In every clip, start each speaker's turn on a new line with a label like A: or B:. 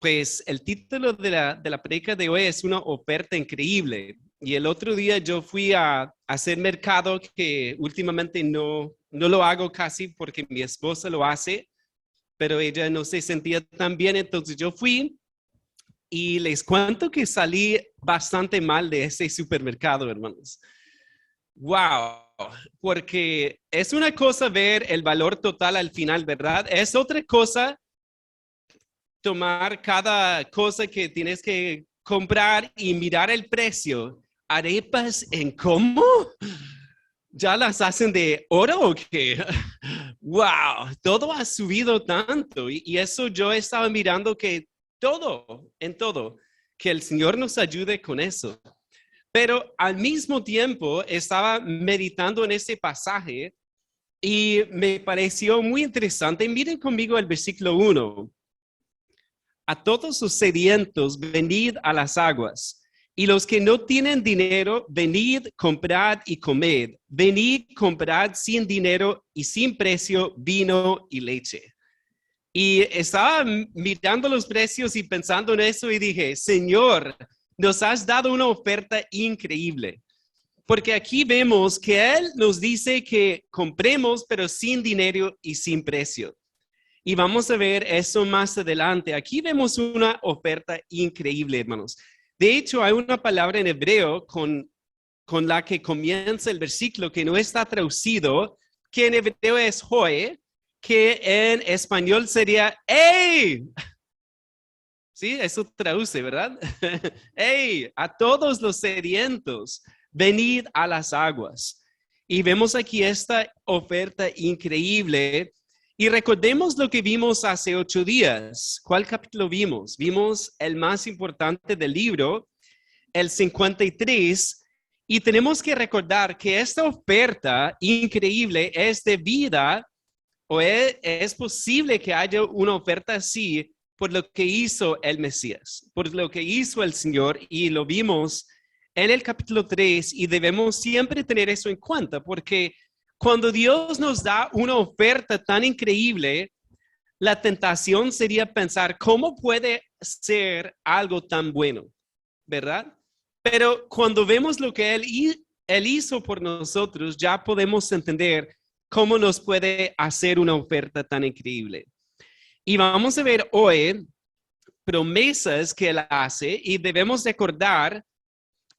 A: Pues el título de la predica de hoy es una oferta increíble. Y el otro día yo fui a hacer mercado, que últimamente no lo hago casi porque mi esposa lo hace, pero ella no se sentía tan bien. Entonces yo fui y les cuento que salí bastante mal de ese supermercado, hermanos. Wow, porque es una cosa ver el valor total al final, ¿verdad? Es otra cosa tomar cada cosa que tienes que comprar y mirar el precio. ¿Arepas en cómo? ¿Ya las hacen de oro o qué? ¡Wow! Todo ha subido tanto y eso yo estaba mirando que en todo, que el Señor nos ayude con eso. Pero al mismo tiempo estaba meditando en ese pasaje y me pareció muy interesante. Miren conmigo el versículo 1. A todos los sedientos, venid a las aguas. Y los que no tienen dinero, venid, comprad y comed. Venid, comprad sin dinero y sin precio vino y leche. Y estaba mirando los precios y pensando en eso y dije, Señor, nos has dado una oferta increíble. Porque aquí vemos que Él nos dice que compremos, pero sin dinero y sin precio. Y vamos a ver eso más adelante. Aquí vemos una oferta increíble, hermanos. De hecho, hay una palabra en hebreo con la que comienza el versículo que no está traducido, que en hebreo es hoy, que en español sería ¡Ey! Sí, eso traduce, ¿verdad? ¡Ey! A todos los sedientos, venid a las aguas. Y vemos aquí esta oferta increíble. Y recordemos lo que vimos hace 8 días. ¿Cuál capítulo vimos? Vimos el más importante del libro, el 53. Y tenemos que recordar que esta oferta increíble es debida o es posible que haya una oferta así por lo que hizo el Mesías, por lo que hizo el Señor, y lo vimos en el capítulo 3 y debemos siempre tener eso en cuenta, porque cuando Dios nos da una oferta tan increíble, la tentación sería pensar, ¿cómo puede ser algo tan bueno? ¿Verdad? Pero cuando vemos lo que él hizo por nosotros, ya podemos entender cómo nos puede hacer una oferta tan increíble. Y vamos a ver hoy promesas que Él hace y debemos recordar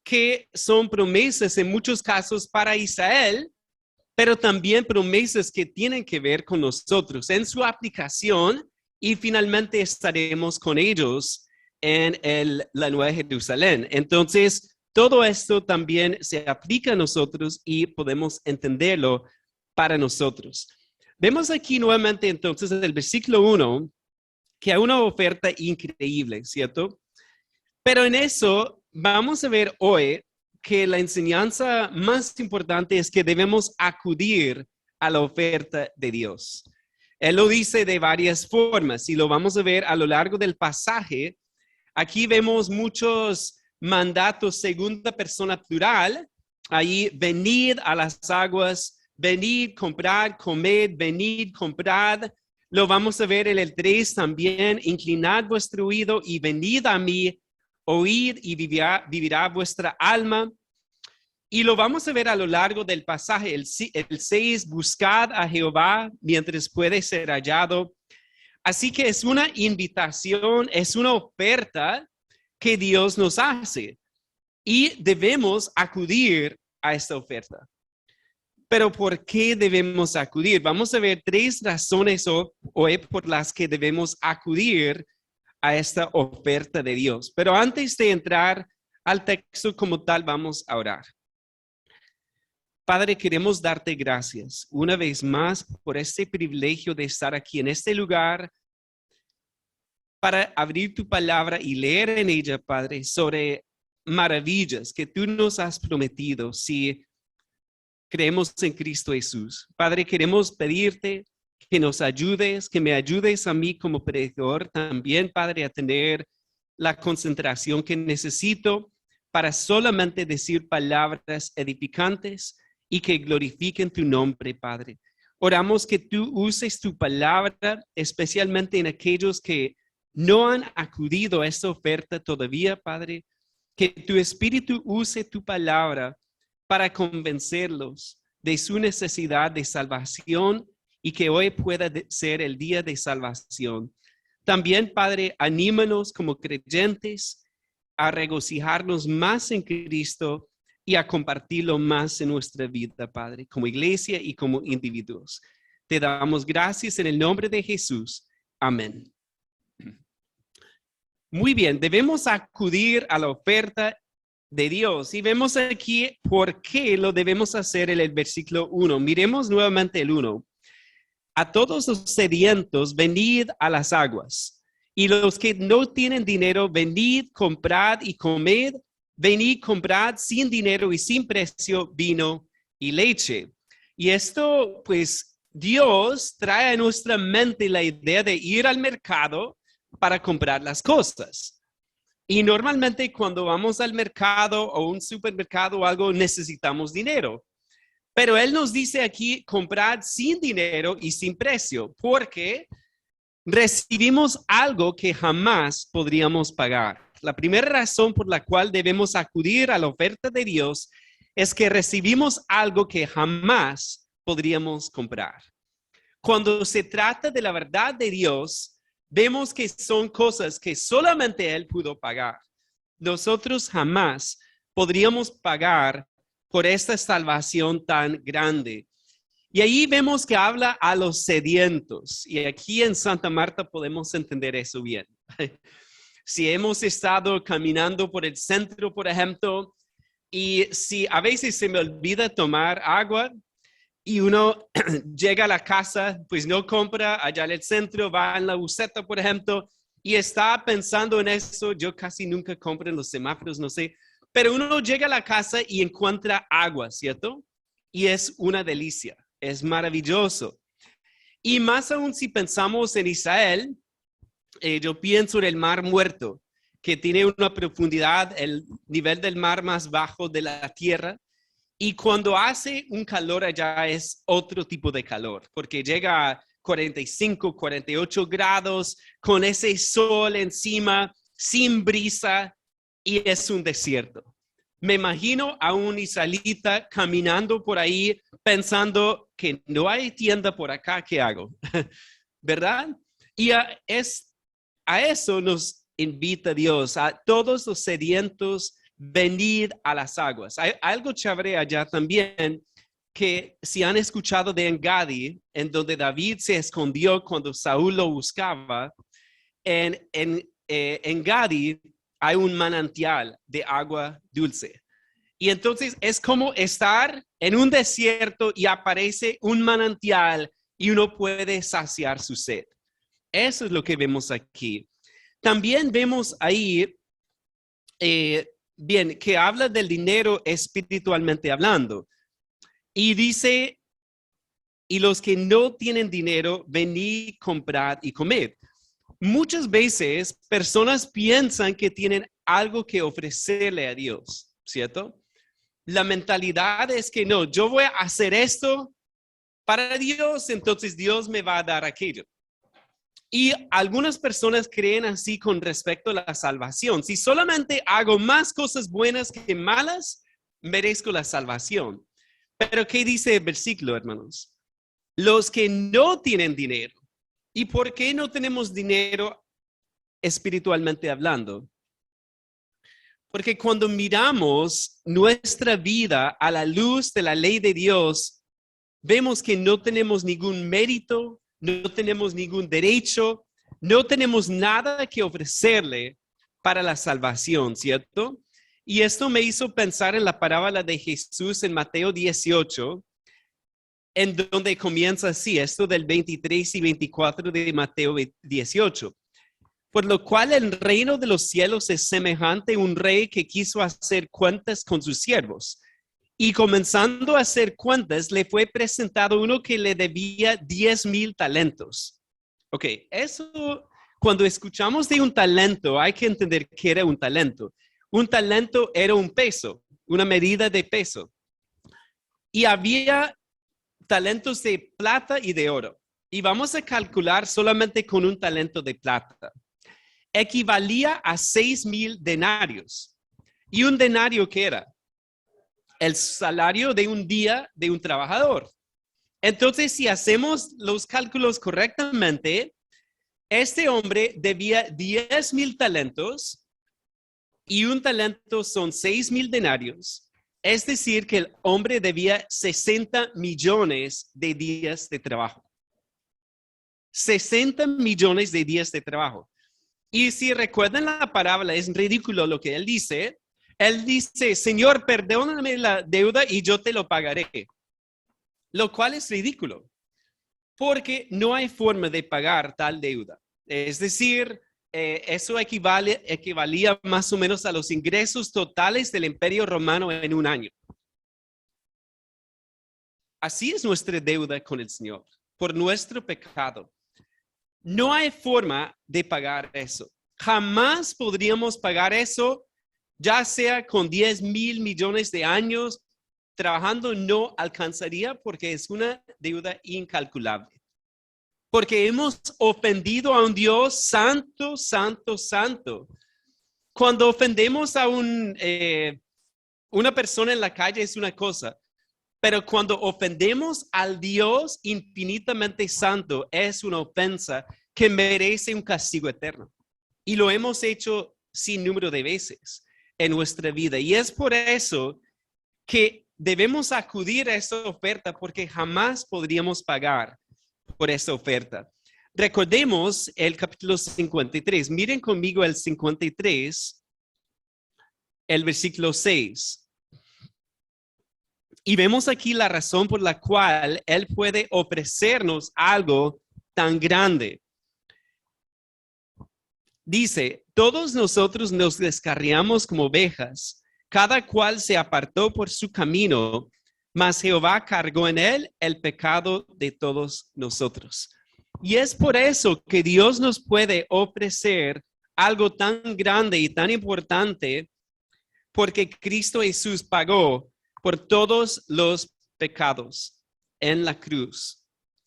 A: que son promesas en muchos casos para Israel, pero también promesas que tienen que ver con nosotros en su aplicación, y finalmente estaremos con ellos en la Nueva Jerusalén. Entonces, todo esto también se aplica a nosotros y podemos entenderlo para nosotros. Vemos aquí nuevamente entonces en el versículo 1 que hay una oferta increíble, ¿cierto? Pero en eso vamos a ver hoy que la enseñanza más importante es que debemos acudir a la oferta de Dios. Él lo dice de varias formas y lo vamos a ver a lo largo del pasaje. Aquí vemos muchos mandatos segunda persona plural. Ahí, venid a las aguas, venid, comprad, comed, venid, comprad. Lo vamos a ver en el 3 también. Inclinad vuestro oído y venid a mí, oíd y vivirá vuestra alma. Y lo vamos a ver a lo largo del pasaje. El 6, buscad a Jehová mientras puede ser hallado. Así que es una invitación, es una oferta que Dios nos hace y debemos acudir a esta oferta. Pero ¿por qué debemos acudir? Vamos a ver 3 razones hoy por las que debemos acudir a esta oferta de Dios. Pero antes de entrar al texto como tal, vamos a orar. Padre, queremos darte gracias una vez más por este privilegio de estar aquí en este lugar para abrir tu palabra y leer en ella, Padre, sobre maravillas que tú nos has prometido si creemos en Cristo Jesús. Padre, queremos pedirte que nos ayudes, que me ayudes a mí como predicador también, Padre, a tener la concentración que necesito para solamente decir palabras edificantes y que glorifiquen tu nombre, Padre. Oramos que tú uses tu palabra, especialmente en aquellos que no han acudido a esta oferta todavía, Padre, que tu Espíritu use tu palabra para convencerlos de su necesidad de salvación y que hoy pueda ser el día de salvación. También, Padre, anímanos como creyentes a regocijarnos más en Cristo y a compartirlo más en nuestra vida, Padre, como iglesia y como individuos. Te damos gracias en el nombre de Jesús. Amén. Muy bien, debemos acudir a la oferta de Dios y vemos aquí por qué lo debemos hacer en el versículo 1. Miremos nuevamente el 1. A todos los sedientos, venid a las aguas, y los que no tienen dinero, venid, comprad y comed. Venid, comprad sin dinero y sin precio vino y leche. Y esto, pues, Dios trae a nuestra mente la idea de ir al mercado para comprar las cosas. Y normalmente cuando vamos al mercado o un supermercado o algo, necesitamos dinero. Pero Él nos dice aquí, comprad sin dinero y sin precio, porque recibimos algo que jamás podríamos pagar. La primera razón por la cual debemos acudir a la oferta de Dios es que recibimos algo que jamás podríamos comprar. Cuando se trata de la verdad de Dios, vemos que son cosas que solamente Él pudo pagar. Nosotros jamás podríamos pagar por esta salvación tan grande. Y ahí vemos que habla a los sedientos. Y aquí en Santa Marta podemos entender eso bien. Si hemos estado caminando por el centro, por ejemplo, y si a veces se me olvida tomar agua y uno llega a la casa, pues no compra allá en el centro, va en la buseta, por ejemplo, y está pensando en eso. Yo casi nunca compro en los semáforos, no sé, pero uno llega a la casa y encuentra agua, ¿cierto? Y es una delicia, es maravilloso. Y más aún si pensamos en Israel, yo pienso en el Mar Muerto, que tiene una profundidad, el nivel del mar más bajo de la tierra. Y cuando hace un calor allá es otro tipo de calor, porque llega a 45, 48 grados, con ese sol encima, sin brisa, y es un desierto. Me imagino a un israelita caminando por ahí pensando que no hay tienda por acá, ¿qué hago? ¿Verdad? Y a eso nos invita Dios, a todos los sedientos, venid a las aguas. Hay algo chévere allá también, que si han escuchado de Engadi, en donde David se escondió cuando Saúl lo buscaba, en Engadi hay un manantial de agua dulce. Y entonces es como estar en un desierto y aparece un manantial y uno puede saciar su sed. Eso es lo que vemos aquí. También vemos ahí, bien, que habla del dinero espiritualmente hablando. Y dice, y los que no tienen dinero, venid, comprad y comed. Muchas veces personas piensan que tienen algo que ofrecerle a Dios, ¿cierto? La mentalidad es que no, yo voy a hacer esto para Dios, entonces Dios me va a dar aquello. Y algunas personas creen así con respecto a la salvación. Si solamente hago más cosas buenas que malas, merezco la salvación. Pero ¿qué dice el versículo, hermanos? Los que no tienen dinero. ¿Y por qué no tenemos dinero espiritualmente hablando? Porque cuando miramos nuestra vida a la luz de la ley de Dios, vemos que no tenemos ningún mérito, no tenemos ningún derecho, no tenemos nada que ofrecerle para la salvación, ¿cierto? Y esto me hizo pensar en la parábola de Jesús en Mateo 18, en donde comienza así, esto del 23 y 24 de Mateo 18. Por lo cual el reino de los cielos es semejante a un rey que quiso hacer cuentas con sus siervos. Y comenzando a hacer cuentas, le fue presentado uno que le debía 10,000 talentos. Ok, eso, cuando escuchamos de un talento, hay que entender qué era un talento. Un talento era un peso, una medida de peso. Y había talentos de plata y de oro. Y vamos a calcular solamente con un talento de plata. equivalía a 6,000 denarios. ¿Y un denario qué era? El salario de un día de un trabajador. Entonces, si hacemos los cálculos correctamente, este hombre debía 10,000 talentos y un talento son 6,000 denarios. Es decir, que el hombre debía 60 millones de días de trabajo. 60 millones de días de trabajo. Y si recuerdan la parábola, es ridículo lo que él dice. Él dice, Señor, perdóname la deuda y yo te lo pagaré. Lo cual es ridículo, porque no hay forma de pagar tal deuda. Es decir, eso equivalía más o menos a los ingresos totales del Imperio Romano en un año. Así es nuestra deuda con el Señor, por nuestro pecado. No hay forma de pagar eso. Jamás podríamos pagar eso, ya sea con 10,000 millones de años trabajando, no alcanzaría porque es una deuda incalculable. Porque hemos ofendido a un Dios santo, santo, santo. Cuando ofendemos a una persona en la calle es una cosa, pero cuando ofendemos al Dios infinitamente santo es una ofensa que merece un castigo eterno. Y lo hemos hecho sin número de veces en nuestra vida. Y es por eso que debemos acudir a esta oferta porque jamás podríamos pagar por esta oferta. Recordemos el capítulo 53. Miren conmigo el 53, el versículo 6. Y vemos aquí la razón por la cual Él puede ofrecernos algo tan grande. Dice, todos nosotros nos descarriamos como ovejas, cada cual se apartó por su camino, mas Jehová cargó en él el pecado de todos nosotros. Y es por eso que Dios nos puede ofrecer algo tan grande y tan importante, porque Cristo Jesús pagó por todos los pecados en la cruz.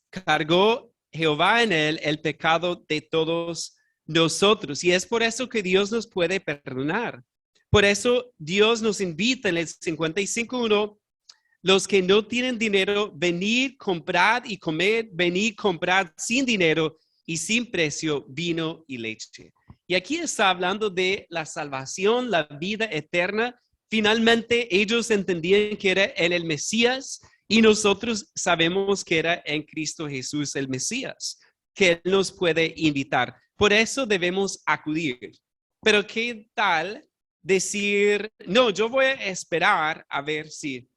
A: Cargó Jehová en él el pecado de todos nosotros. Y es por eso que Dios nos puede perdonar. Por eso Dios nos invita en el 55:1, los que no tienen dinero, venid, comprad y comed, venid, comprad sin dinero y sin precio vino y leche. Y aquí está hablando de la salvación, la vida eterna. Finalmente ellos entendían que era en el Mesías y nosotros sabemos que era en Cristo Jesús el Mesías, que Él nos puede invitar. Por eso debemos acudir. Pero ¿qué tal decir, no, yo voy a esperar a ver si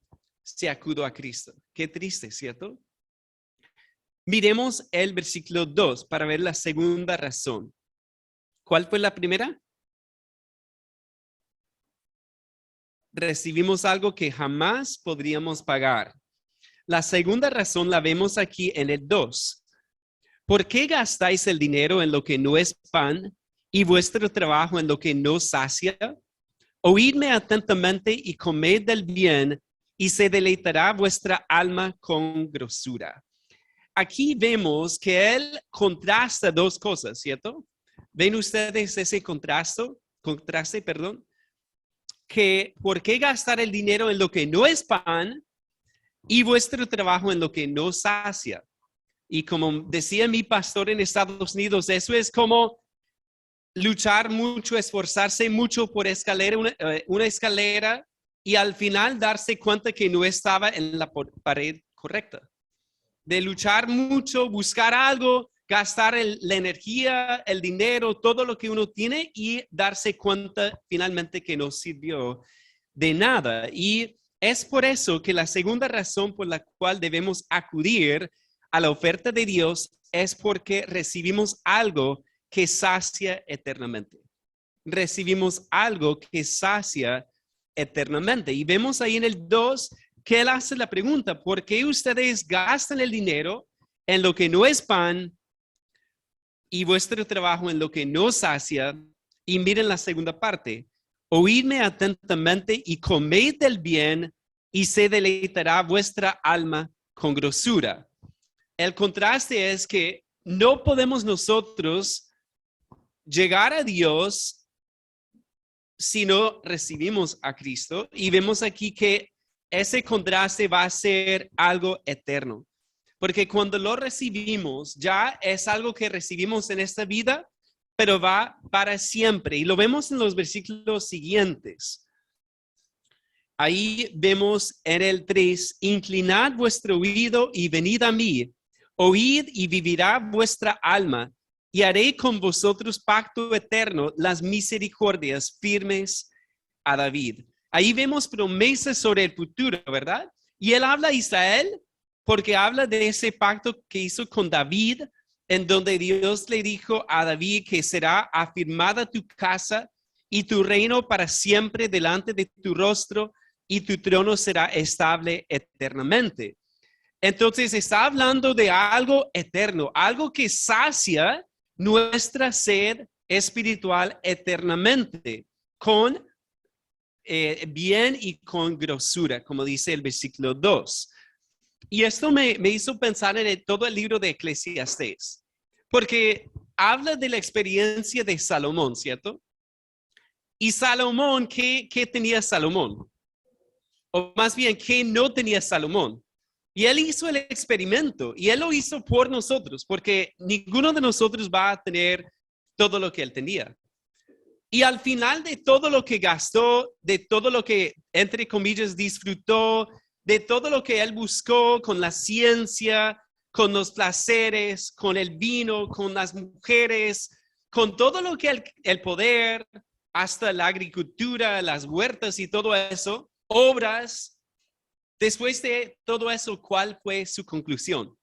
A: acudo a Cristo? Qué triste, ¿cierto? Miremos el versículo 2 para ver la segunda razón. ¿Cuál fue la primera? Recibimos algo que jamás podríamos pagar. La segunda razón la vemos aquí en el 2. ¿Por qué gastáis el dinero en lo que no es pan y vuestro trabajo en lo que no sacia? Oídme atentamente y comed del bien, y se deleitará vuestra alma con grosura. Aquí vemos que él contrasta dos cosas, ¿cierto? ¿Ven ustedes ese contraste, que ¿por qué gastar el dinero en lo que no es pan y vuestro trabajo en lo que no sacia? Y como decía mi pastor en Estados Unidos, eso es como luchar mucho, esforzarse mucho por una escalera y al final darse cuenta que no estaba en la pared correcta. De luchar mucho, buscar algo, gastar la energía, el dinero, todo lo que uno tiene y darse cuenta finalmente que no sirvió de nada. Y es por eso que la segunda razón por la cual debemos acudir a la oferta de Dios es porque recibimos algo que sacia eternamente. Recibimos algo que sacia eternamente. Y vemos ahí en el 2 que él hace la pregunta, ¿por qué ustedes gastan el dinero en lo que no es pan y vuestro trabajo en lo que no sacia? Y miren la segunda parte, oídme atentamente y comed del bien y se deleitará vuestra alma con grosura. El contraste es que no podemos nosotros llegar a Dios si no recibimos a Cristo. Y vemos aquí que ese contraste va a ser algo eterno. Porque cuando lo recibimos, ya es algo que recibimos en esta vida, pero va para siempre. Y lo vemos en los versículos siguientes. Ahí vemos en el 3, inclinad vuestro oído y venid a mí, oíd y vivirá vuestra alma, y haré con vosotros pacto eterno, las misericordias firmes a David. Ahí vemos promesas sobre el futuro, ¿verdad? Y él habla a Israel porque habla de ese pacto que hizo con David, en donde Dios le dijo a David que será afirmada tu casa y tu reino para siempre delante de tu rostro, y tu trono será estable eternamente. Entonces está hablando de algo eterno, algo que sacia nuestra sed espiritual eternamente, con bien y con grosura, como dice el versículo 2. Y esto me hizo pensar en todo el libro de Eclesiastés, porque habla de la experiencia de Salomón, ¿cierto? Y Salomón, ¿qué tenía Salomón? O más bien, ¿qué no tenía Salomón? Y él hizo el experimento y él lo hizo por nosotros, porque ninguno de nosotros va a tener todo lo que él tenía. Y al final de todo lo que gastó, de todo lo que, entre comillas, disfrutó, de todo lo que él buscó con la ciencia, con los placeres, con el vino, con las mujeres, con todo lo que el poder, hasta la agricultura, las huertas y todo eso, obras. Después de todo eso, ¿cuál fue su conclusión?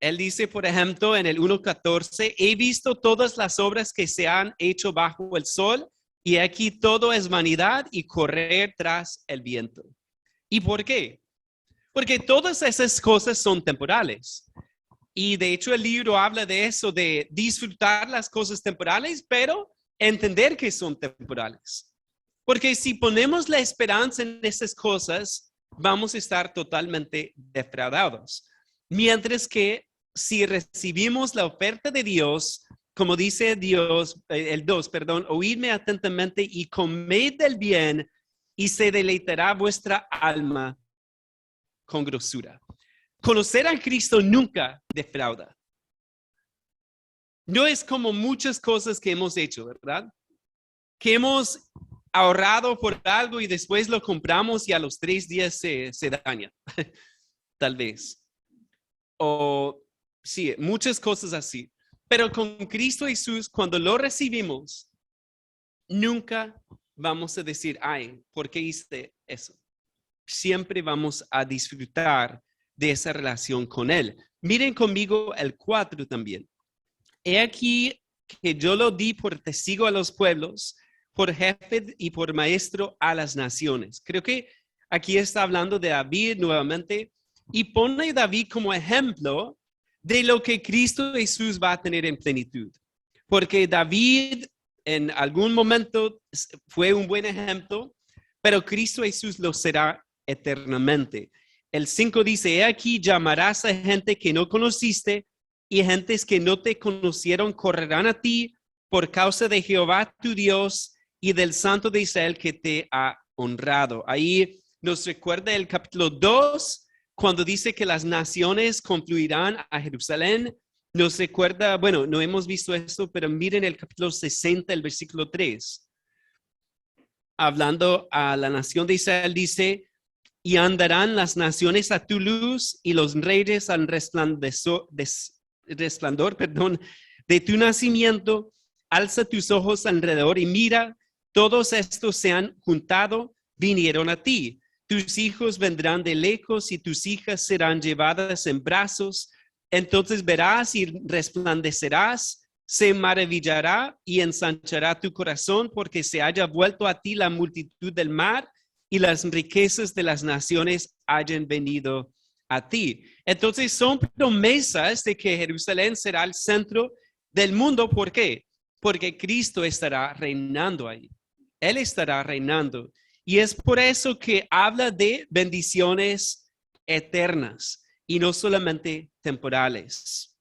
A: Él dice, por ejemplo, en el 1:14, he visto todas las obras que se han hecho bajo el sol, y aquí todo es vanidad y correr tras el viento. ¿Y por qué? Porque todas esas cosas son temporales. Y de hecho el libro habla de eso, de disfrutar las cosas temporales, pero entender que son temporales. Porque si ponemos la esperanza en esas cosas, vamos a estar totalmente defraudados. Mientras que si recibimos la oferta de Dios, como dice Dios, el 2, perdón, oídme atentamente y comed del bien, y se deleitará vuestra alma con grosura. Conocer a Cristo nunca defrauda. No es como muchas cosas que hemos hecho, ¿verdad? Que hemos ahorrado por algo y después lo compramos y a los 3 días se daña, tal vez. O sí, muchas cosas así. Pero con Cristo Jesús, cuando lo recibimos, nunca vamos a decir, ay, ¿por qué hice eso? Siempre vamos a disfrutar de esa relación con Él. Miren conmigo el 4 también. He aquí que yo lo di por testigo a los pueblos, por jefe y por maestro a las naciones. Creo que aquí está hablando de David nuevamente y pone a David como ejemplo de lo que Cristo Jesús va a tener en plenitud. Porque David en algún momento fue un buen ejemplo, pero Cristo Jesús lo será eternamente. El 5 dice, he aquí llamarás a gente que no conociste, y gentes que no te conocieron correrán a ti por causa de Jehová tu Dios y del Santo de Israel que te ha honrado. Ahí nos recuerda el capítulo 2, cuando dice que las naciones confluirán a Jerusalén. Nos recuerda, bueno, no hemos visto esto, pero miren el capítulo 60, el versículo 3. Hablando a la nación de Israel, dice, y andarán las naciones a tu luz y los reyes al resplandor, de tu nacimiento. Alza tus ojos alrededor y mira, todos estos se han juntado, vinieron a ti. Tus hijos vendrán de lejos y tus hijas serán llevadas en brazos. Entonces verás y resplandecerás, se maravillará y ensanchará tu corazón, porque se haya vuelto a ti la multitud del mar y las riquezas de las naciones hayan venido a ti. Entonces son promesas de que Jerusalén será el centro del mundo. ¿Por qué? Porque Cristo estará reinando ahí. Él estará reinando. Y es por eso que habla de bendiciones eternas y no solamente temporales.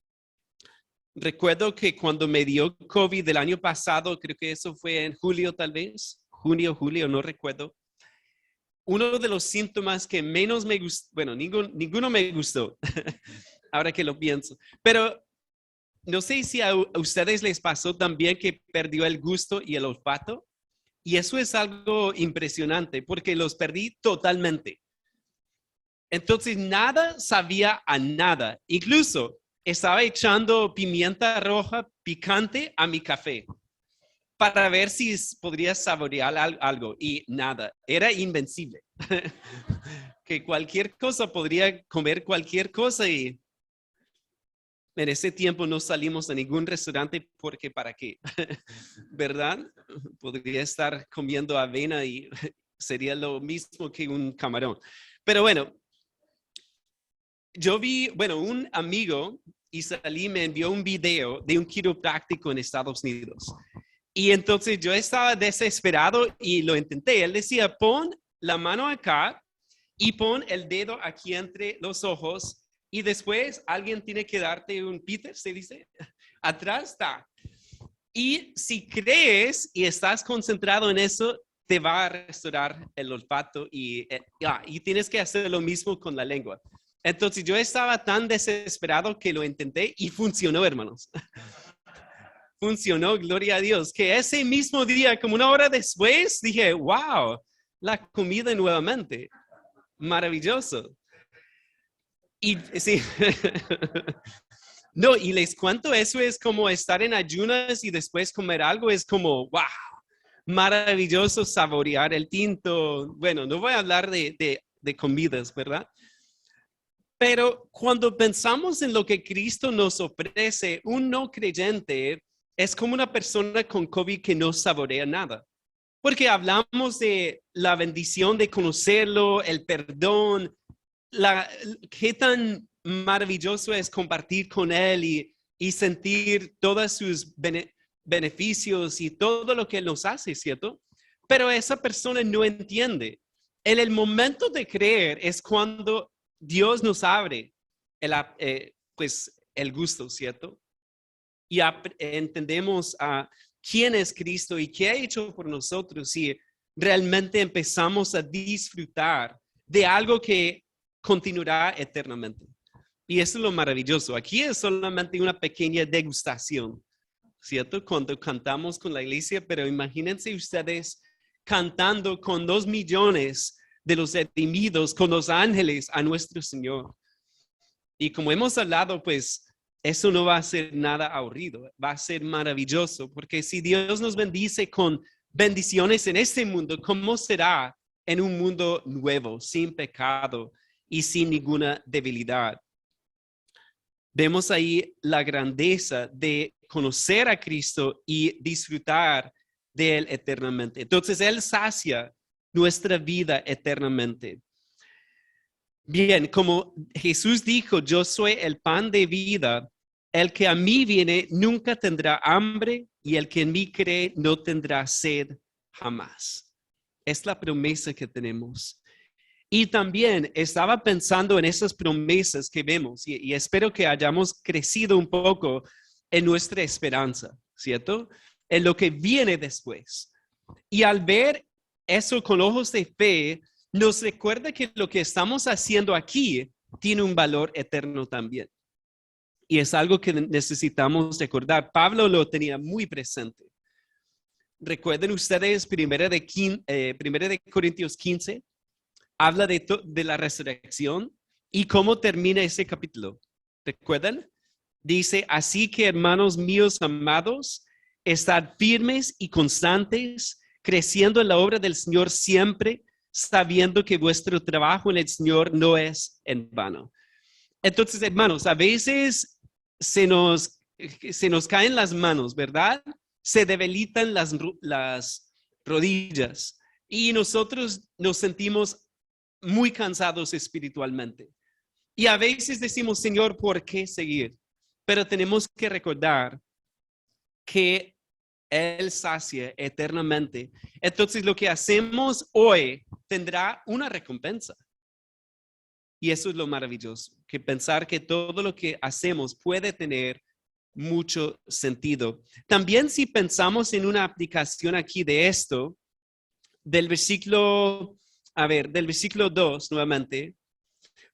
A: Recuerdo que cuando me dio COVID el año pasado, creo que eso fue en julio tal vez, junio, julio, no recuerdo. Uno de los síntomas que menos me gustó, bueno, ninguno me gustó, ahora que lo pienso, pero no sé si a ustedes les pasó también que perdió el gusto y el olfato. Y eso es algo impresionante porque los perdí totalmente. Entonces nada sabía a nada. Incluso estaba echando pimienta roja picante a mi café para ver si podría saborear algo y nada. Era invencible. Que cualquier cosa podría comer cualquier cosa y en ese tiempo no salimos a ningún restaurante porque ¿para qué? ¿Verdad? Podría estar comiendo avena y sería lo mismo que un camarón. Pero bueno, yo vi, bueno, un amigo y salí me envió un video de un quiropráctico en Estados Unidos. Y entonces yo estaba desesperado y lo intenté. Él decía, pon la mano acá y pon el dedo aquí entre los ojos y después alguien tiene que darte un Peter, se dice, atrás está. Y si crees y estás concentrado en eso, te va a restaurar el olfato y tienes que hacer lo mismo con la lengua. Entonces yo estaba tan desesperado que lo intenté y funcionó, hermanos. Funcionó, gloria a Dios, que ese mismo día, como una hora después, dije, wow, la comida nuevamente. Maravilloso. Y sí, no, y les cuento, eso es como estar en ayunas y después comer algo, es como, wow, maravilloso saborear el tinto. Bueno, no voy a hablar de comidas, ¿verdad? Pero cuando pensamos en lo que Cristo nos ofrece, un no creyente es como una persona con COVID que no saborea nada. Porque hablamos de la bendición de conocerlo, el perdón, qué tan maravilloso es compartir con Él y sentir todos sus beneficios y todo lo que Él nos hace, ¿cierto? Pero esa persona no entiende. En el momento de creer es cuando Dios nos abre pues, el gusto, ¿cierto? Y entendemos a quién es Cristo y qué ha hecho por nosotros y realmente empezamos a disfrutar de algo que continuará eternamente. Y eso es lo maravilloso. Aquí es solamente una pequeña degustación, ¿cierto? Cuando cantamos con la iglesia, pero imagínense ustedes cantando con 2 millones de los redimidos, con los ángeles a nuestro Señor. Y como hemos hablado, pues eso no va a ser nada aburrido, va a ser maravilloso, porque si Dios nos bendice con bendiciones en este mundo, ¿cómo será en un mundo nuevo, sin pecado y sin ninguna debilidad? Vemos ahí la grandeza de conocer a Cristo y disfrutar de Él eternamente. Entonces, Él sacia nuestra vida eternamente. Bien, como Jesús dijo, yo soy el pan de vida, el que a mí viene nunca tendrá hambre y el que en mí cree no tendrá sed jamás. Es la promesa que tenemos. Y también estaba pensando en esas promesas que vemos y espero que hayamos crecido un poco en nuestra esperanza, ¿cierto? En lo que viene después. Y al ver eso con ojos de fe, nos recuerda que lo que estamos haciendo aquí tiene un valor eterno también. Y es algo que necesitamos recordar. Pablo lo tenía muy presente. Recuerden ustedes, primera de Corintios 15, habla de la resurrección y cómo termina ese capítulo. ¿Recuerdan? Dice, así que hermanos míos amados, estad firmes y constantes, creciendo en la obra del Señor siempre, sabiendo que vuestro trabajo en el Señor no es en vano. Entonces, hermanos, a veces se nos caen las manos, ¿verdad? Se debilitan las rodillas y nosotros nos sentimos muy cansados espiritualmente. Y a veces decimos, Señor, ¿por qué seguir? Pero tenemos que recordar que Él sacia eternamente. Entonces, lo que hacemos hoy tendrá una recompensa. Y eso es lo maravilloso, que pensar que todo lo que hacemos puede tener mucho sentido. También si pensamos en una aplicación aquí de esto, del versículo 2 nuevamente,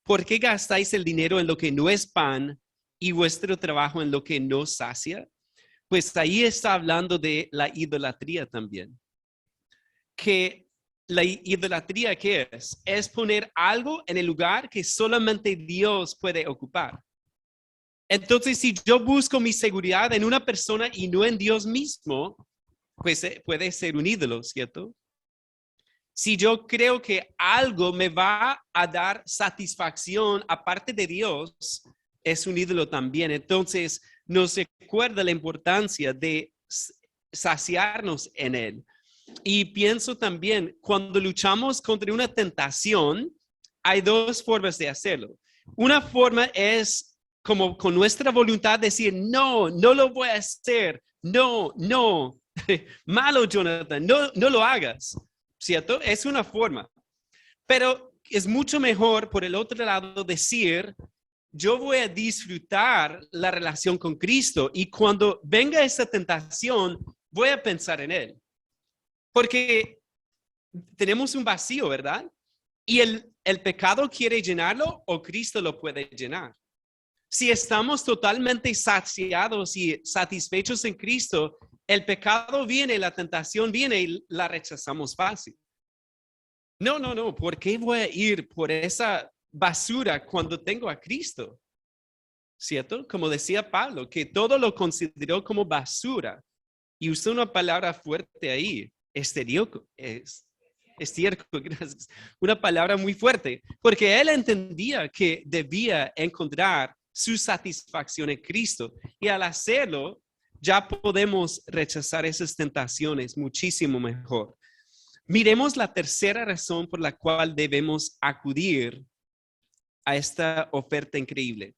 A: ¿por qué gastáis el dinero en lo que no es pan y vuestro trabajo en lo que no sacia? Pues ahí está hablando de la idolatría también. Que la idolatría, ¿qué es? Es poner algo en el lugar que solamente Dios puede ocupar. Entonces, si yo busco mi seguridad en una persona y no en Dios mismo, pues puede ser un ídolo, ¿cierto? Si yo creo que algo me va a dar satisfacción aparte de Dios, es un ídolo también. Entonces, nos recuerda la importancia de saciarnos en Él. Y pienso también, cuando luchamos contra una tentación, hay dos formas de hacerlo. Una forma es como con nuestra voluntad decir, no, no lo voy a hacer, no, no, malo Jonathan, no, no lo hagas, ¿cierto? Es una forma. Pero es mucho mejor, por el otro lado, decir, yo voy a disfrutar la relación con Cristo y cuando venga esa tentación, voy a pensar en Él. Porque tenemos un vacío, ¿verdad? Y el pecado quiere llenarlo o Cristo lo puede llenar. Si estamos totalmente saciados y satisfechos en Cristo, el pecado viene, la tentación viene y la rechazamos fácil. No, no, no. ¿Por qué voy a ir por esa basura cuando tengo a Cristo? ¿Cierto? Como decía Pablo, que todo lo consideró como basura. Y usó una palabra fuerte ahí. Estiércol, gracias. Una palabra muy fuerte, porque él entendía que debía encontrar su satisfacción en Cristo. Y al hacerlo, ya podemos rechazar esas tentaciones muchísimo mejor. Miremos la tercera razón por la cual debemos acudir a esta oferta increíble.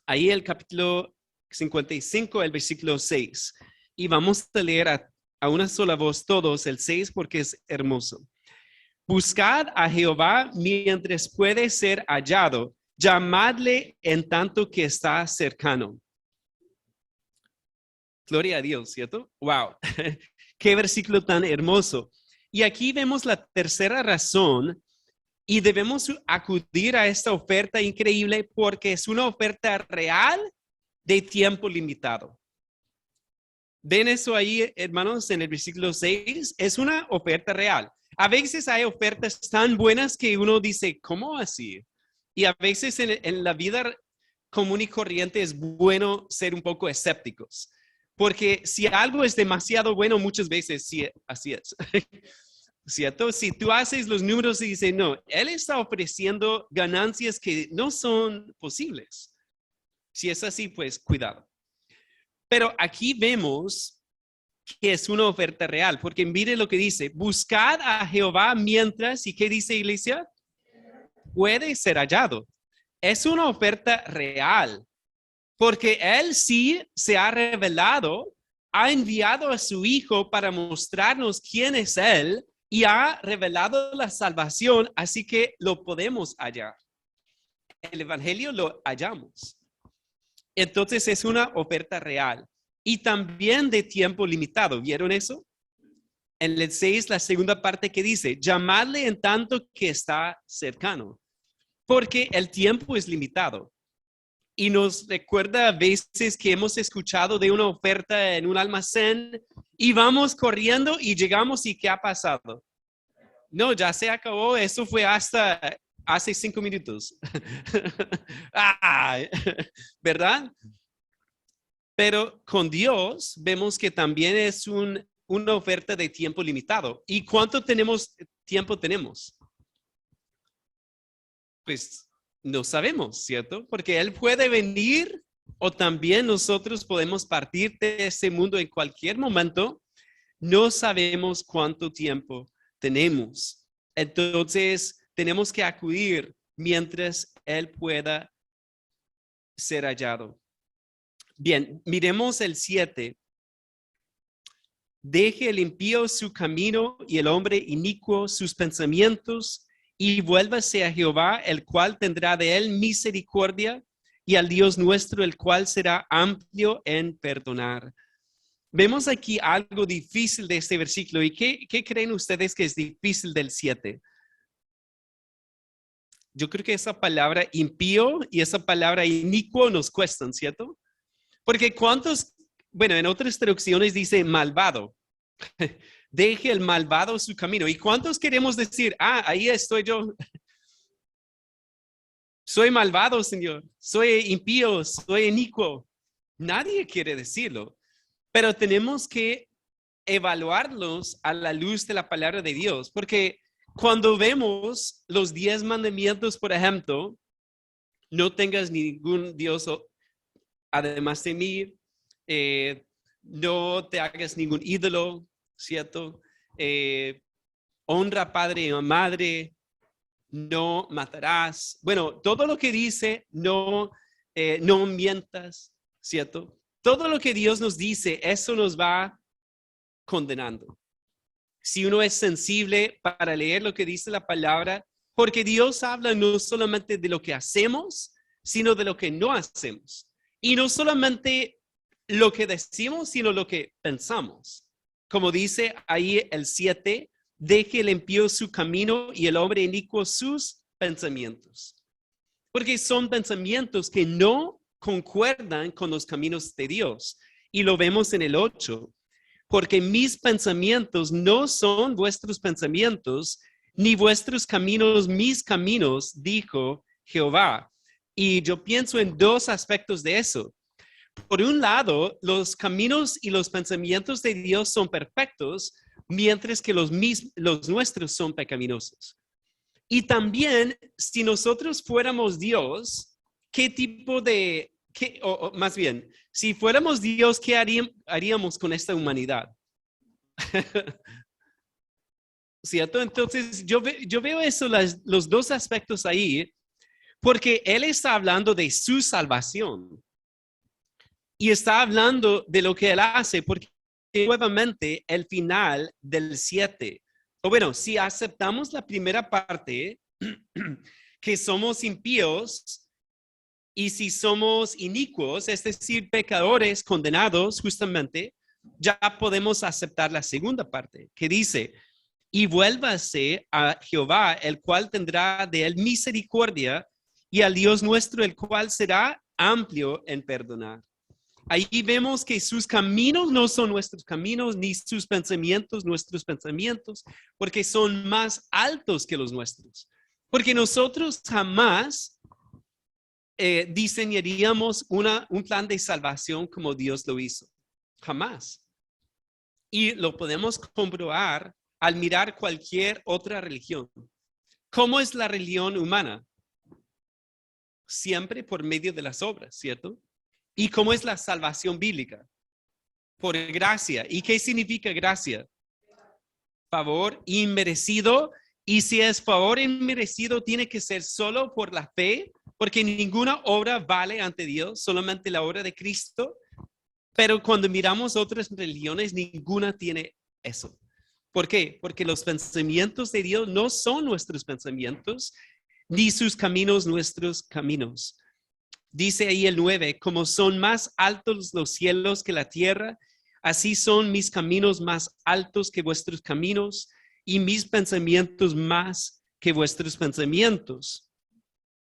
A: Ahí el capítulo 55, el versículo 6. Y vamos a leer a una sola voz todos el 6 porque es hermoso. Buscad a Jehová mientras puede ser hallado. Llamadle en tanto que está cercano. Gloria a Dios, ¿cierto? Wow. Qué versículo tan hermoso. Y aquí vemos la tercera razón y debemos acudir a esta oferta increíble porque es una oferta real de tiempo limitado. ¿Ven eso ahí, hermanos, en el versículo 6? Es una oferta real. A veces hay ofertas tan buenas que uno dice, ¿cómo así? Y a veces en la vida común y corriente es bueno ser un poco escépticos. Porque si algo es demasiado bueno, muchas veces sí, así es. ¿Cierto? Si tú haces los números y dices, no, él está ofreciendo ganancias que no son posibles. Si es así, pues cuidado. Pero aquí vemos que es una oferta real, porque mire lo que dice, buscad a Jehová mientras, ¿y qué dice iglesia? Puede ser hallado. Es una oferta real, porque él sí se ha revelado, ha enviado a su Hijo para mostrarnos quién es él y ha revelado la salvación, así que lo podemos hallar. El Evangelio lo hallamos. Entonces es una oferta real y también de tiempo limitado. ¿Vieron eso? En el 6, la segunda parte que dice, llamadle en tanto que está cercano, porque el tiempo es limitado. Y nos recuerda a veces que hemos escuchado de una oferta en un almacén y vamos corriendo y llegamos y ¿qué ha pasado? No, ya se acabó, eso fue hasta hace 5 minutos. ¿Verdad? Pero con Dios vemos que también es una oferta de tiempo limitado. ¿Y cuánto tiempo tenemos? Pues no sabemos, ¿cierto? Porque Él puede venir o también nosotros podemos partir de este mundo en cualquier momento. No sabemos cuánto tiempo tenemos. Entonces, tenemos que acudir mientras Él pueda ser hallado. Bien, miremos el 7. Deje el impío su camino y el hombre inicuo sus pensamientos y vuélvase a Jehová, el cual tendrá de él misericordia y al Dios nuestro, el cual será amplio en perdonar. Vemos aquí algo difícil de este versículo. ¿Y qué creen ustedes que es difícil del 7? Yo creo que esa palabra impío y esa palabra inicuo nos cuestan, ¿cierto? Porque bueno, en otras traducciones dice malvado. Deje el malvado su camino. ¿Y cuántos queremos decir, ahí estoy yo? Soy malvado, Señor. Soy impío, soy inicuo. Nadie quiere decirlo, pero tenemos que evaluarlos a la luz de la palabra de Dios, porque cuando vemos los 10 mandamientos, por ejemplo, no tengas ningún Dios además de mí, no te hagas ningún ídolo, ¿cierto? Honra a padre y madre, no matarás. Bueno, todo lo que dice, no mientas, ¿cierto? Todo lo que Dios nos dice, eso nos va condenando. Si uno es sensible para leer lo que dice la palabra, porque Dios habla no solamente de lo que hacemos, sino de lo que no hacemos. Y no solamente lo que decimos, sino lo que pensamos. Como dice ahí el 7, deje el impío su camino y el hombre inicuo sus pensamientos. Porque son pensamientos que no concuerdan con los caminos de Dios. Y lo vemos en el 8. Porque mis pensamientos no son vuestros pensamientos, ni vuestros caminos mis caminos, dijo Jehová. Y yo pienso en dos aspectos de eso. Por un lado, los caminos y los pensamientos de Dios son perfectos, mientras que los nuestros son pecaminosos. Y también, si nosotros fuéramos Dios, ¿qué tipo de, o más bien, si fuéramos Dios, ¿qué haríamos con esta humanidad? ¿Cierto? Entonces, yo veo eso, los dos aspectos ahí, porque Él está hablando de su salvación y está hablando de lo que Él hace, porque nuevamente el final del 7, o bueno, si aceptamos la primera parte, que somos impíos, y si somos inicuos, es decir, pecadores condenados justamente, ya podemos aceptar la segunda parte, que dice, y vuélvase a Jehová, el cual tendrá de él misericordia, y al Dios nuestro, el cual será amplio en perdonar. Ahí vemos que sus caminos no son nuestros caminos, ni sus pensamientos nuestros pensamientos, porque son más altos que los nuestros. Porque nosotros jamás diseñaríamos un plan de salvación como Dios lo hizo. Jamás. Y lo podemos comprobar al mirar cualquier otra religión. ¿Cómo es la religión humana? Siempre por medio de las obras, ¿cierto? ¿Y cómo es la salvación bíblica? Por gracia. ¿Y qué significa gracia? Favor inmerecido. Y si es favor inmerecido, tiene que ser solo por la fe, porque ninguna obra vale ante Dios, solamente la obra de Cristo. Pero cuando miramos otras religiones, ninguna tiene eso. ¿Por qué? Porque los pensamientos de Dios no son nuestros pensamientos, ni sus caminos nuestros caminos. Dice ahí el 9, como son más altos los cielos que la tierra, así son mis caminos más altos que vuestros caminos y mis pensamientos más que vuestros pensamientos.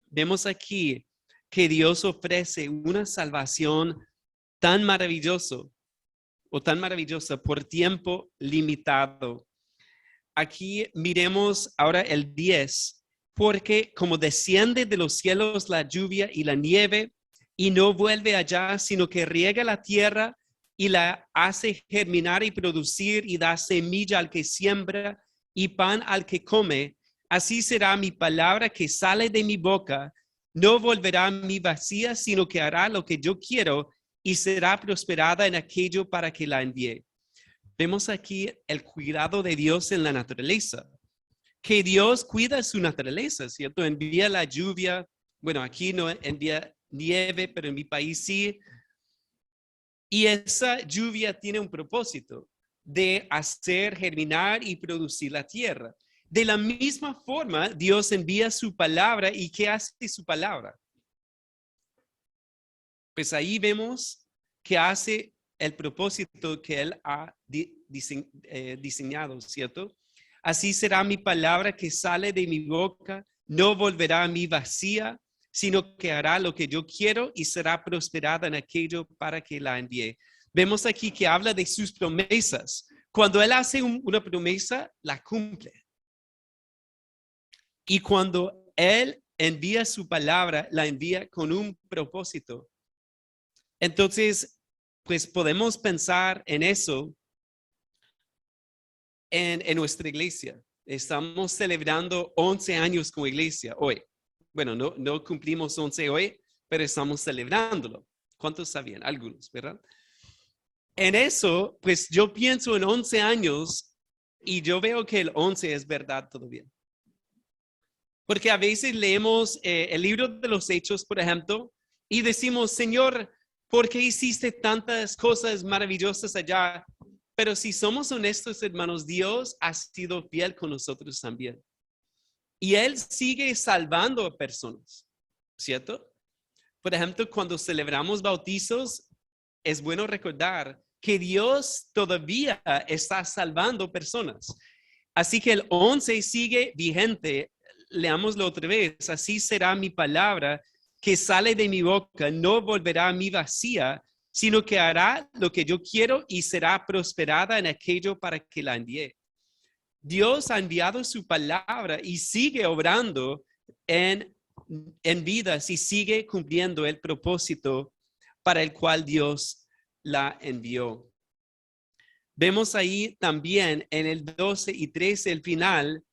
A: Vemos aquí que Dios ofrece una salvación tan maravillosa por tiempo limitado. Aquí miremos ahora el 10. Porque como desciende de los cielos la lluvia y la nieve, y no vuelve allá, sino que riega la tierra y la hace germinar y producir y da semilla al que siembra y pan al que come, así será mi palabra que sale de mi boca, no volverá a mí vacía, sino que hará lo que yo quiero y será prosperada en aquello para que la envíe. Vemos aquí el cuidado de Dios en la naturaleza. Que Dios cuida su naturaleza, ¿cierto? Envía la lluvia. Bueno, aquí no envía nieve, pero en mi país sí. Y esa lluvia tiene un propósito de hacer germinar y producir la tierra. De la misma forma, Dios envía su palabra. ¿Y qué hace su palabra? Pues ahí vemos que hace el propósito que Él ha diseñado, ¿cierto? Así será mi palabra que sale de mi boca, no volverá a mí vacía, sino que hará lo que yo quiero y será prosperada en aquello para que la envíe. Vemos aquí que habla de sus promesas. Cuando Él hace una promesa, la cumple. Y cuando Él envía su palabra, la envía con un propósito. Entonces, pues podemos pensar en eso en nuestra iglesia. Estamos celebrando 11 años como iglesia hoy. Bueno, no cumplimos 11 hoy, pero estamos celebrándolo. ¿Cuántos sabían? Algunos, ¿verdad? En eso, pues yo pienso en 11 años y yo veo que el 11 es verdad todavía. Porque a veces leemos el libro de los Hechos, por ejemplo, y decimos, Señor, ¿por qué hiciste tantas cosas maravillosas allá? Pero si somos honestos, hermanos, Dios ha sido fiel con nosotros también. Y Él sigue salvando a personas, ¿cierto? Por ejemplo, cuando celebramos bautizos, es bueno recordar que Dios todavía está salvando personas. Así que el 11 sigue vigente. Leámoslo otra vez. Así será mi palabra que sale de mi boca. No volverá a mí vacía, sino que hará lo que yo quiero y será prosperada en aquello para que la envíe. Dios ha enviado su palabra y sigue obrando en vidas y sigue cumpliendo el propósito para el cual Dios la envió. Vemos ahí también en el 12 y 13 el final,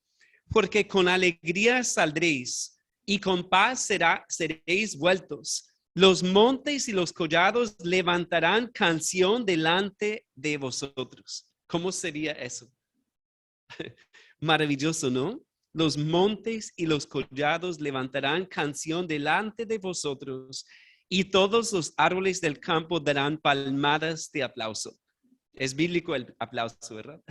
A: porque con alegría saldréis y con paz seréis vueltos. Los montes y los collados levantarán canción delante de vosotros. ¿Cómo sería eso? Maravilloso, ¿no? Los montes y los collados levantarán canción delante de vosotros y todos los árboles del campo darán palmadas de aplauso. Es bíblico el aplauso, ¿verdad?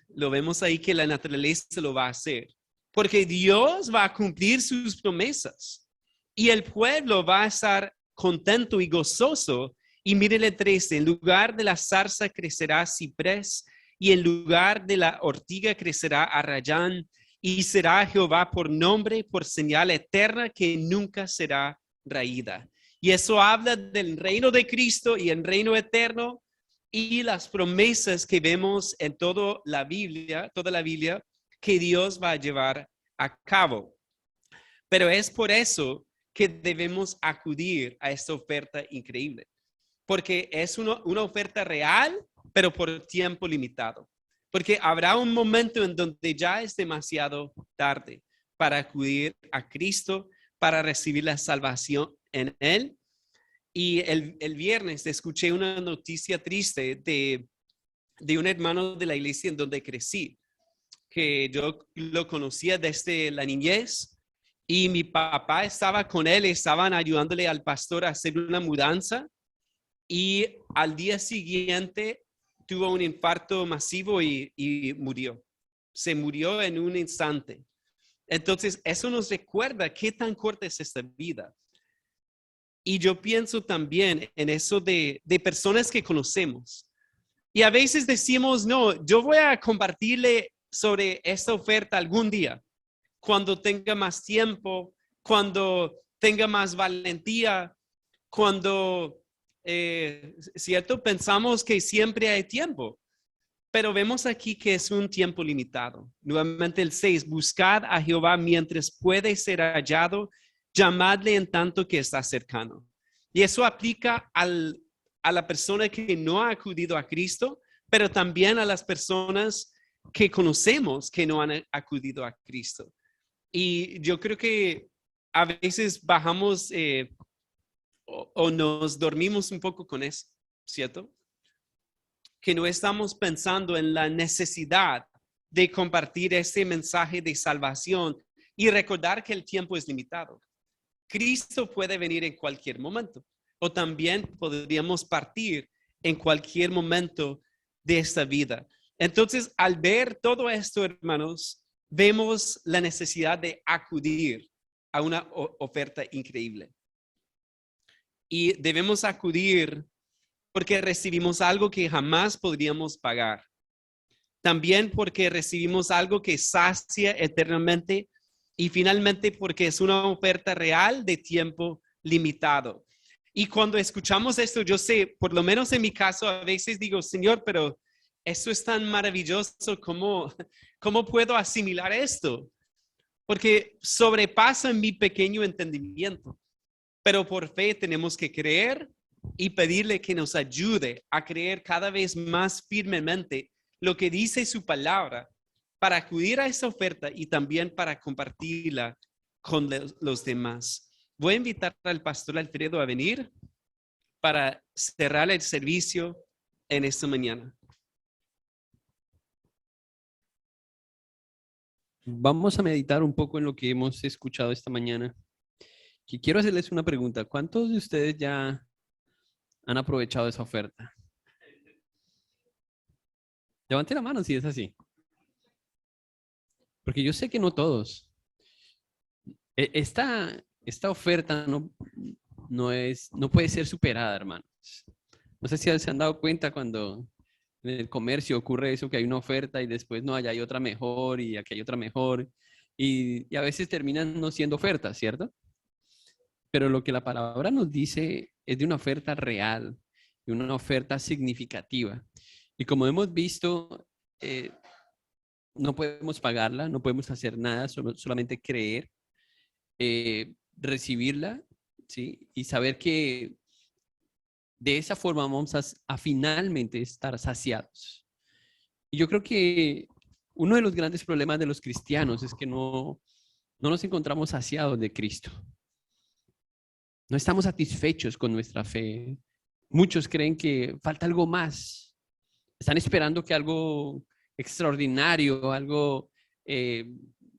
A: Lo vemos ahí que la naturaleza lo va a hacer. Porque Dios va a cumplir sus promesas. Y el pueblo va a estar contento y gozoso. Y mire el 13, en lugar de la zarza crecerá ciprés, y en lugar de la ortiga crecerá arrayán, y será Jehová por nombre, por señal eterna que nunca será raída. Y eso habla del reino de Cristo y el reino eterno y las promesas que vemos en toda la Biblia, que Dios va a llevar a cabo. Pero es por eso que debemos acudir a esta oferta increíble, porque es una oferta real, pero por tiempo limitado. Porque habrá un momento en donde ya es demasiado tarde para acudir a Cristo, para recibir la salvación en Él. Y el viernes escuché una noticia triste de un hermano de la iglesia en donde crecí, que yo lo conocía desde la niñez y mi papá estaba con él, estaban ayudándole al pastor a hacer una mudanza y al día siguiente tuvo un infarto masivo y murió. Se murió en un instante. Entonces, eso nos recuerda qué tan corta es esta vida. Y yo pienso también en eso de personas que conocemos. Y a veces decimos, no, yo voy a compartirle sobre esta oferta algún día, cuando tenga más tiempo, cuando tenga más valentía, cuando, ¿cierto? Pensamos que siempre hay tiempo, pero vemos aquí que es un tiempo limitado. Nuevamente el 6, buscad a Jehová mientras puede ser hallado, llamadle en tanto que está cercano. Y eso aplica a la persona que no ha acudido a Cristo, pero también a las personas que conocemos que no han acudido a Cristo. Y yo creo que a veces bajamos o nos dormimos un poco con eso, ¿cierto? Que no estamos pensando en la necesidad de compartir ese mensaje de salvación y recordar que el tiempo es limitado. Cristo puede venir en cualquier momento o también podríamos partir en cualquier momento de esta vida. Entonces, al ver todo esto, hermanos, vemos la necesidad de acudir a una oferta increíble. y debemos acudir porque recibimos algo que jamás podríamos pagar. También porque recibimos algo que sacia eternamente y finalmente porque es una oferta real de tiempo limitado. Y cuando escuchamos esto, yo sé, por lo menos en mi caso, a veces digo, Señor, pero esto es tan maravilloso, ¿cómo puedo asimilar esto? Porque sobrepasa mi pequeño entendimiento. Pero por fe tenemos que creer y pedirle que nos ayude a creer cada vez más firmemente lo que dice su palabra para acudir a esa oferta y también para compartirla con los demás. Voy a invitar al pastor Alfredo a venir para cerrar el servicio en esta mañana.
B: Vamos a meditar un poco en lo que hemos escuchado esta mañana. Y quiero hacerles una pregunta. ¿Cuántos de ustedes ya han aprovechado esa oferta? Levante la mano si es así. Porque yo sé que no todos. Esta oferta no puede ser superada, hermanos. No sé si se han dado cuenta cuando en el comercio ocurre eso, que hay una oferta y después no, allá hay otra mejor y aquí hay otra mejor. Y a veces terminan no siendo ofertas, ¿cierto? Pero lo que la palabra nos dice es de una oferta real, de una oferta significativa. Y como hemos visto, no podemos pagarla, no podemos hacer nada, solamente creer, recibirla, ¿sí? Y saber que de esa forma vamos a finalmente estar saciados. Y yo creo que uno de los grandes problemas de los cristianos es que no nos encontramos saciados de Cristo. No estamos satisfechos con nuestra fe. Muchos creen que falta algo más. Están esperando que algo extraordinario, algo,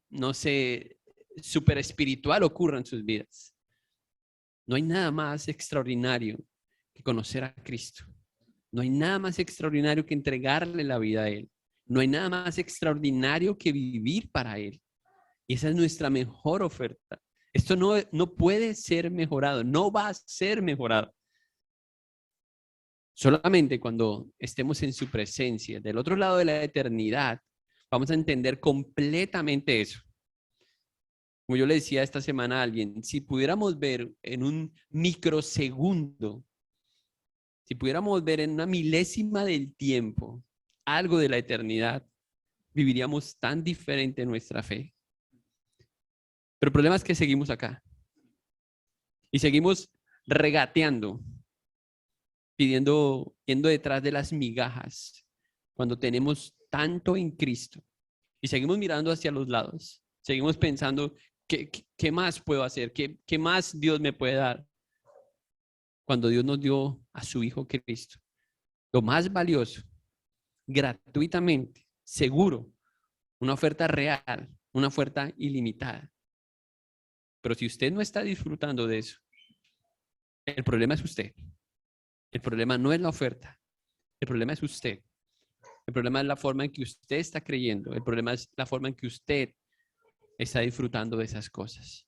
B: no sé, súper espiritual ocurra en sus vidas. No hay nada más extraordinario que conocer a Cristo. No hay nada más extraordinario que entregarle la vida a Él. No hay nada más extraordinario que vivir para Él. Y esa es nuestra mejor oferta. Esto no puede ser mejorado, no va a ser mejorado. Solamente cuando estemos en su presencia, del otro lado de la eternidad, vamos a entender completamente eso. Como yo le decía esta semana a alguien, si pudiéramos ver en un microsegundo, si pudiéramos ver en una milésima del tiempo algo de la eternidad, viviríamos tan diferente en nuestra fe. Pero el problema es que seguimos acá y seguimos regateando, pidiendo, yendo detrás de las migajas, cuando tenemos tanto en Cristo y seguimos mirando hacia los lados, seguimos pensando, ¿qué más puedo hacer? ¿Qué más Dios me puede dar? Cuando Dios nos dio a su Hijo Cristo, lo más valioso, gratuitamente, seguro, una oferta real, una oferta ilimitada. Pero si usted no está disfrutando de eso, el problema es usted. El problema no es la oferta. El problema es usted. El problema es la forma en que usted está creyendo. El problema es la forma en que usted está disfrutando de esas cosas.